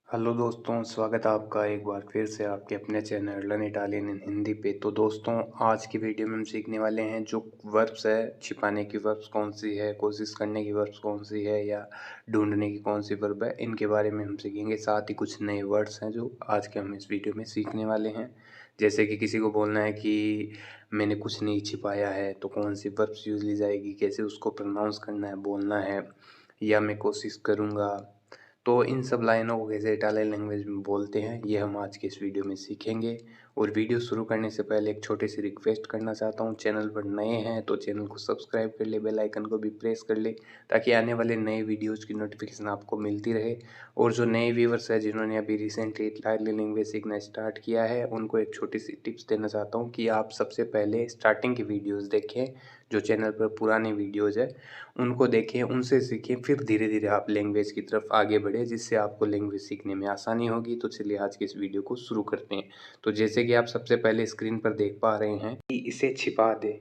Hello दोस्तों, स्वागत है आपका एक बार फिर से आपके अपने चैनल लर्न इटालियन इन हिंदी पे। तो दोस्तों, आज की वीडियो में हम सीखने वाले हैं जो वर्ब्स है, छिपाने की वर्ब्स कौन सी है, कोशिश करने की वर्ब्स कौन सी है या ढूंढने की कौन सी वर्ब है, इनके बारे में हम सीखेंगे। साथ ही कुछ नए वर्ड्स हैं जो आज के हम इस वीडियो में सीखने वाले हैं। जैसे कि किसी को बोलना है कि मैंने कुछ नहीं छिपाया है, तो कौन सी वर्ब्स यूज ली जाएगी, कैसे उसको प्रोनाउंस करना है, बोलना है, या मैं कोशिश करूँगा। तो इन सब लाइनों को कैसे इटालियन लैंग्वेज में बोलते हैं, ये हम आज के इस वीडियो में सीखेंगे। और वीडियो शुरू करने से पहले एक छोटी सी रिक्वेस्ट करना चाहता हूँ। चैनल पर नए हैं तो चैनल को सब्सक्राइब कर ले, बेल आइकन को भी प्रेस कर ले, ताकि आने वाले नए वीडियोज़ की नोटिफिकेशन आपको मिलती रहे। और जो नए व्यूवर्स हैं जिन्होंने अभी रिसेंटली इटालियन लैंग्वेज सीखना स्टार्ट किया है, उनको एक छोटी सी टिप्स देना चाहता हूँ कि आप सबसे पहले स्टार्टिंग की वीडियोज़ देखें। जो चैनल पर पुराने वीडियोज़ है उनको देखें, उनसे सीखें, फिर धीरे धीरे आप लैंग्वेज की तरफ आगे बढ़ें, जिससे आपको लैंग्वेज सीखने में आसानी होगी। तो चलिए आज के इस वीडियो को शुरू करते हैं। तो जैसे कि आप सबसे पहले स्क्रीन पर देख पा रहे हैं कि इसे छिपा दे,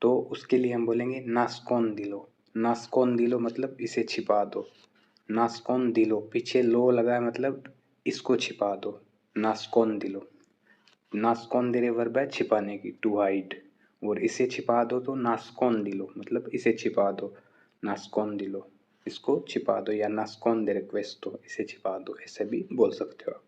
तो उसके लिए हम बोलेंगे नास्कोंदिलो। नास्कोंदिलो मतलब इसे छिपा दो। नास्कोंदिलो, पीछे लो लगा है मतलब इसको छिपा दो। नास्कोंदिलो, नास्कोंदेरे वर्ब है छिपाने की, टू हाइड। और इसे छिपा दो तो नास्कोंदिलो मतलब इसे छिपा दो। नास्कोंदिलो, इसको छिपा दो, या नास्कोंदेरे क्वेस्तो, इसे छिपा दो, ऐसे भी बोल सकते हो आप।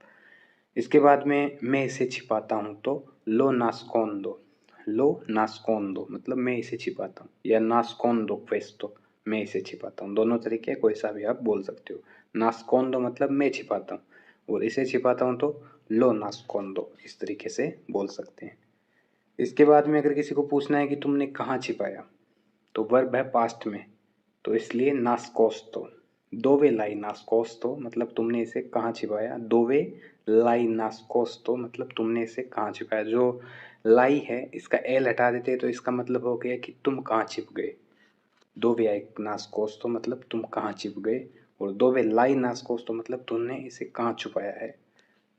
इसके बाद में मैं इसे छिपाता हूँ तो लो नास्कोंदो। लो नास्कोंदो मतलब मैं इसे छिपाता हूँ, या नास्कोंदो क्वेस्तो, मैं इसे छिपाता हूँ। दोनों तरीके कोई सा भी आप बोल सकते हो। नास्कोंदो मतलब मैं छिपाता हूँ, और इसे छिपाता हूँ तो लो नास्कोंदो, इस तरीके से बोल सकते हैं। इसके बाद में अगर किसी को पूछना है कि तुमने कहाँ छिपाया, तो वर्ब है पास्ट में, तो इसलिए नास्कोस्तो। दोवे लाई नास्कोस्तो मतलब तुमने इसे कहाँ छिपाया। दोवे लाई नास्कोस्तो मतलब तुमने इसे कहाँ छिपाया। जो लाई है इसका एल हटा देते तो इसका मतलब हो गया कि तुम कहाँ छिप गए। दोवे आई नास्कोस्तो मतलब तुम कहाँ छिप गए, और दोवे लाई नास्कोस्तो मतलब तुमने इसे कहाँ छुपाया है।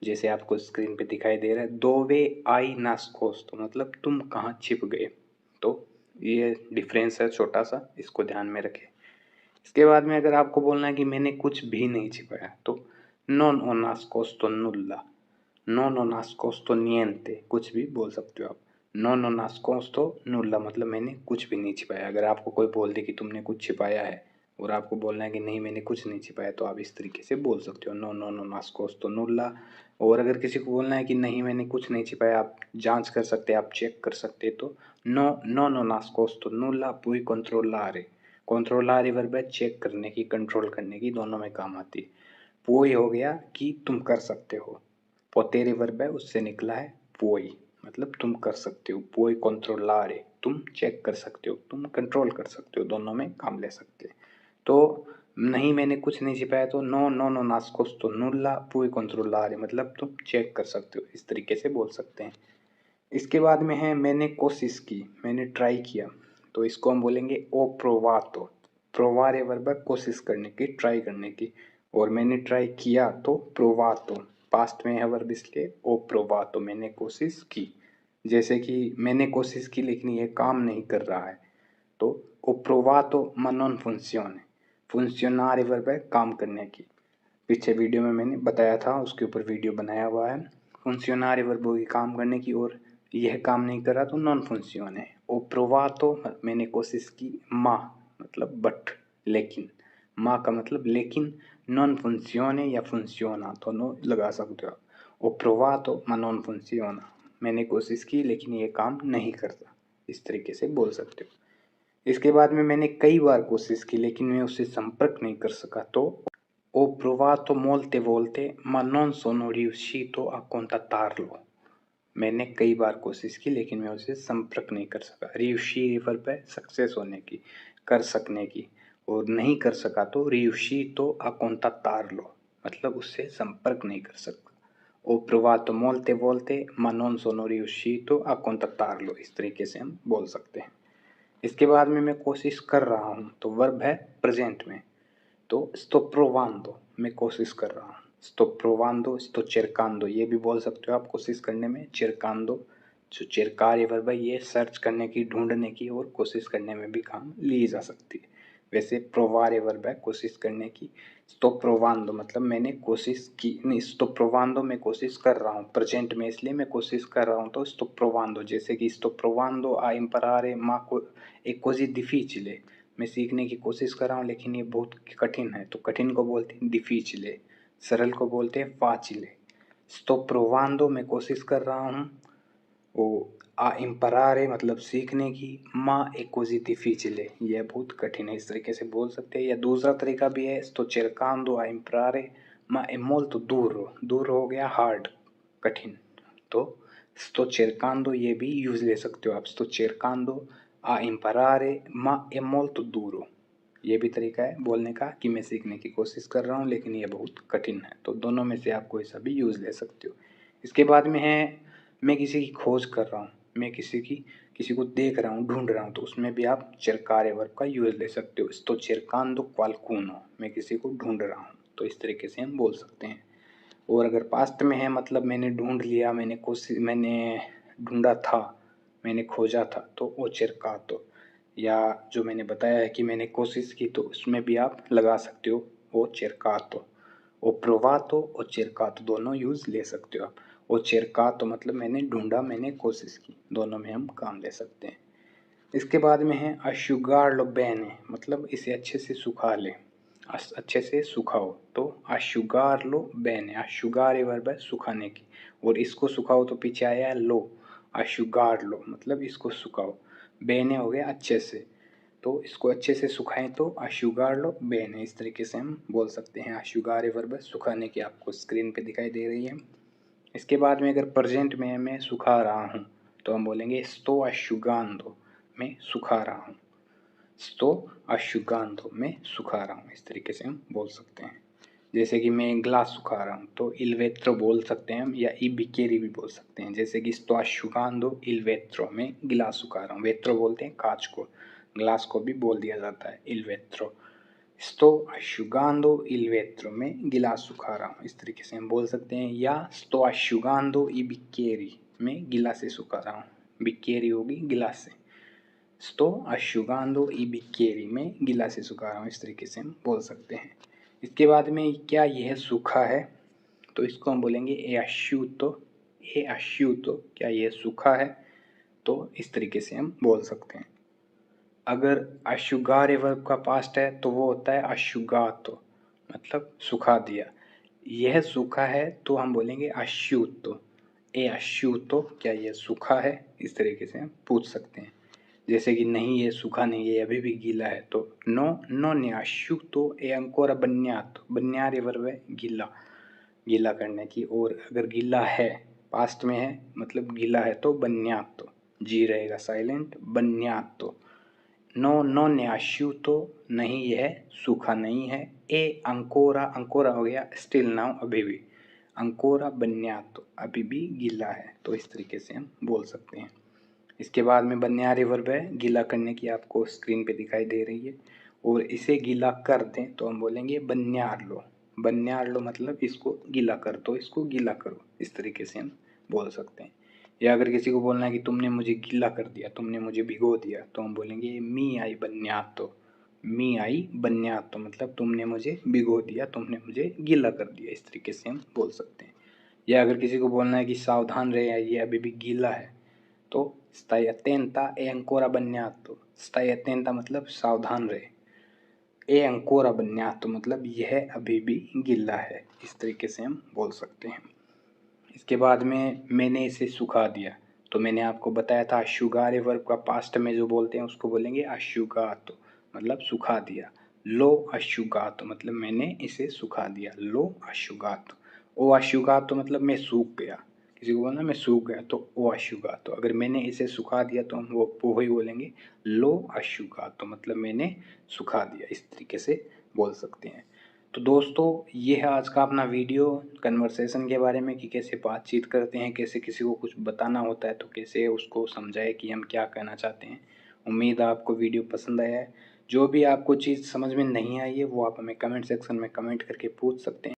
जैसे आपको स्क्रीन पे दिखाई दे रहा है, दोवे आई नास्कोस्तो मतलब तुम कहाँ छिप गए। तो ये डिफरेंस है छोटा सा, इसको ध्यान में रखें। इसके बाद में अगर आपको बोलना है कि मैंने कुछ भी नहीं छिपाया, तो नॉन ओ नास्कोस्तो नुल्ला। नॉन ओ नास्कोस्तो नियंते, कुछ भी बोल सकते हो आप। नॉन ओ नास्कोस्तो नुल्ला मतलब मैंने कुछ भी नहीं छिपाया। अगर आपको कोई बोल दे कि तुमने कुछ छिपाया है, और आपको बोलना है कि नहीं मैंने कुछ नहीं छिपाया, तो आप इस तरीके से बोल सकते हो, नो नो नो नास्कोस्तो नुल्ला। और अगर किसी को बोलना है कि नहीं मैंने कुछ नहीं छिपाया, आप जांच कर सकते हैं, आप चेक कर सकते हैं, तो नो नो नो नास्कोस्तो नुल्ला पुई कंट्रोलारे। कंट्रोलारे वर्ब है चेक करने की, कंट्रोल करने की, दोनों में काम आती है। पुई हो गया कि तुम कर सकते हो। पोतेरे वर्ब है उससे निकला है पुई, मतलब तुम कर सकते हो। पुई कंट्रोलारे, तुम चेक कर सकते हो, तुम कंट्रोल कर सकते हो, दोनों में काम ले सकते हैं। तो नहीं मैंने कुछ नहीं छिपाया, तो नो नो नो नास्कोस्तो नुल्ला पुई कंट्रोलारे मतलब तुम चेक कर सकते हो, इस तरीके से बोल सकते हैं। इसके बाद में है मैंने कोशिश की, मैंने ट्राई किया, तो इसको हम बोलेंगे ओ प्रोवातो। प्रोवारे वर्ब है कोशिश करने की, ट्राई करने की। और मैंने ट्राई किया तो प्रोवातो, पास्ट में है वर्ब इसलिए ओ प्रोवातो, मैंने कोशिश की। जैसे कि मैंने कोशिश की लेकिन ये काम नहीं कर रहा है, तो ओ प्रोवातो ma non funzione। फंक्शनारे वर्ब है काम करने की। पीछे वीडियो में मैंने बताया था, उसके ऊपर वीडियो बनाया हुआ है। फंक्शनारे वर्ब होगी काम करने की, और यह काम नहीं कर रहा तो नॉन फंक्शन है। ओ प्रोवातो मैंने कोशिश की, मा मतलब बट, लेकिन। मा का मतलब लेकिन, नॉन फंक्शन या फंक्शना दोनों लगा सकते हो। ओ प्रोवातो मा नॉन फंक्शना, मैंने कोशिश की लेकिन ये काम नहीं करता, इस तरीके से बोल सकते हो। इसके बाद में मैंने कई बार कोशिश की लेकिन मैं उससे संपर्क नहीं कर सका, तो ho provato molte volte ma non sono riuscito a contattarlo। मैंने कई बार कोशिश की लेकिन मैं उससे संपर्क नहीं कर सका। रियुशी वर्ब है सक्सेस होने की, कर सकने की। और नहीं कर सका तो रियुशी तो a contattarlo मतलब उससे संपर्क नहीं कर सकता। ho provato molte volte ma non sono riuscito a contattarlo, इस तरीके से हम बोल सकते हैं। इसके बाद में मैं कोशिश कर रहा हूँ, तो वर्ब है प्रेजेंट में, तो sto provando, मैं कोशिश कर रहा हूँ। sto provando, sto cercando, ये भी बोल सकते हो आप कोशिश करने में। cercando, जो cercare वर्ब है ये सर्च करने की, ढूंढने की और कोशिश करने में भी काम ली जा सकती है। वैसे प्रोवारे वर्ब है कोशिश करने की। sto provando मतलब मैंने कोशिश की, नहीं sto provando मैं कोशिश कर रहा हूँ, प्रेजेंट में इसलिए मैं कोशिश कर रहा हूँ तो sto provando। जैसे कि sto provando a imparare ma è così difficile, मैं सीखने की कोशिश कर रहा हूँ लेकिन ये बहुत कठिन है। तो कठिन को बोलते हैं difficile, सरल को बोलते हैं facile। sto provando मैं कोशिश कर रहा हूँ, वो आ इम्परारे मतलब सीखने की, माँ एक कोजी डिफिचिले यह बहुत कठिन है, इस तरीके से बोल सकते हैं। या दूसरा तरीका भी है, sto cercando a imparare ma è molto duro, दूर हो गया हार्ड कठिन, तो sto cercando ये भी यूज ले सकते हो आप, sto cercando a imparare ma è molto duro, ये भी तरीका है बोलने का कि मैं सीखने की कोशिश कर रहा हूँ लेकिन ये बहुत कठिन है। तो दोनों में से आप कोई सा भी यूज ले सकते हो। इसके बाद में है, मैं किसी की खोज कर रहा हूँ, मैं किसी को देख रहा हूँ, ढूंढ रहा हूँ, तो उसमें भी आप cercare वर्ब का यूज ले सकते हो। sto cercando qualcuno, मैं किसी को ढूंढ रहा हूँ, तो इस तरीके से हम बोल सकते हैं। और अगर पास्ट में है मतलब मैंने ढूंढ लिया, मैंने ढूंढा था, मैंने खोजा था, तो वो cercato। या जो मैंने बताया है कि मैंने कोशिश की, तो उसमें भी आप लगा सकते हो वो cercato। वो provato और cercato दोनों यूज ले सकते हो आप। वो cercato मतलब मैंने ढूंढा, मैंने कोशिश की, दोनों में हम काम ले सकते हैं। इसके बाद में है asciugarlo bene मतलब इसे अच्छे से सुखा ले, अच्छे से सुखाओ। तो asciugarlo bene, asciugare वर्ब है सुखाने की, और इसको सुखाओ तो पीछे आया है लो, asciugarlo मतलब इसको सुखाओ, bene हो गया अच्छे से, तो इसको अच्छे से सुखाएं तो asciugarlo bene, इस तरीके से हम बोल सकते हैं। asciugare वर्ब है सुखाने की, आपको स्क्रीन पे दिखाई दे रही है। इसके बाद में अगर प्रेजेंट में है, मैं सुखा रहा हूँ, तो हम बोलेंगे sto asciugando, मैं सुखा रहा हूँ, sto asciugando मैं सुखा रहा हूँ, इस तरीके से हम बोल सकते हैं। जैसे कि मैं ग्लास सुखा रहा हूँ तो il vetro बोल सकते हैं हम, या i bicchieri भी बोल सकते हैं। जैसे कि sto asciugando il vetro, मैं गिलास सुखा रहा हूँ, वेत्रो बोलते हैं कांच को, ग्लास को भी बोल दिया जाता है il vetro। sto asciugando il vetro, मैं गिलास सुखा रहा हूँ, इस तरीके से हम बोल सकते हैं। या sto asciugando i bicchieri, मैं गिलास से सुखा रहा हूँ, बिक्केरी होगी गिलास से, sto asciugando i bicchieri, मैं गिलास से सुखा रहा हूँ, इस तरीके से हम बोल सकते हैं। इसके बाद में क्या यह सूखा है, तो इसको हम बोलेंगे è asciutto, è asciutto क्या यह सूखा है, तो इस तरीके से हम बोल सकते हैं। अगर asciugare वर्ब का पास्ट है तो वो होता है asciugato मतलब सुखा दिया, यह सूखा है तो हम बोलेंगे asciutto, è asciutto क्या यह सूखा है, इस तरीके से हम पूछ सकते हैं। जैसे कि नहीं ये सूखा नहीं है, अभी भी गीला है, तो no non è asciutto è ancora bagnato, bagnare verb है गीला, गीला करने की। और अगर गीला है पास्ट में है मतलब गीला है तो bagnato, जी रहेगा silent, bagnato। No non è asciutto नहीं यह सूखा नहीं है, ए ancora, ancora हो गया स्टिल नाउ अभी भी, ancora bagnato अभी भी गीला है, तो इस तरीके से हम बोल सकते हैं। इसके बाद में बन्यारे वर्ब है गीला करने की, आपको स्क्रीन पे दिखाई दे रही है, और इसे गीला कर दें तो हम बोलेंगे बन्यार लो, बन्यार लो मतलब इसको गीला कर दो, इसको गीला करो, इस तरीके से हम बोल सकते हैं। या अगर किसी को बोलना है कि तुमने मुझे गीला कर दिया, तुमने मुझे भिगो दिया, तो हम बोलेंगे मी आई बन्यातो, मी आई बन्यातो मतलब तुमने मुझे भिगो दिया, तुमने मुझे गीला कर दिया, इस तरीके से हम बोल सकते हैं। या अगर किसी को बोलना है कि सावधान रहे, ये अभी भी गीला है, तो stai attenta è ancora bagnato, stai attenta मतलब सावधान रहे, è ancora bagnato मतलब यह अभी भी गीला है, इस तरीके से हम बोल सकते हैं। इसके बाद में मैंने इसे सुखा दिया, तो मैंने आपको बताया था asciugare वर्ब का पास्ट में जो बोलते हैं उसको बोलेंगे asciugato मतलब सुखा दिया। लो asciugato मतलब मैंने इसे सुखा दिया, लो asciugato। ओ asciugato मतलब मैं सूख गया, किसी को बोलना मैं सूख गया तो ओ asciugato। अगर मैंने इसे सुखा दिया तो हम वो ही बोलेंगे लो asciugato मतलब मैंने सुखा दिया, इस तरीके से बोल सकते हैं। तो दोस्तों ये है आज का अपना वीडियो कन्वर्सेशन के बारे में, कि कैसे बातचीत करते हैं, कैसे किसी को कुछ बताना होता है तो कैसे उसको समझाए कि हम क्या कहना चाहते हैं। उम्मीद है आपको वीडियो पसंद आया है। जो भी आपको चीज़ समझ में नहीं आई है वो आप हमें कमेंट सेक्शन में कमेंट करके पूछ सकते हैं।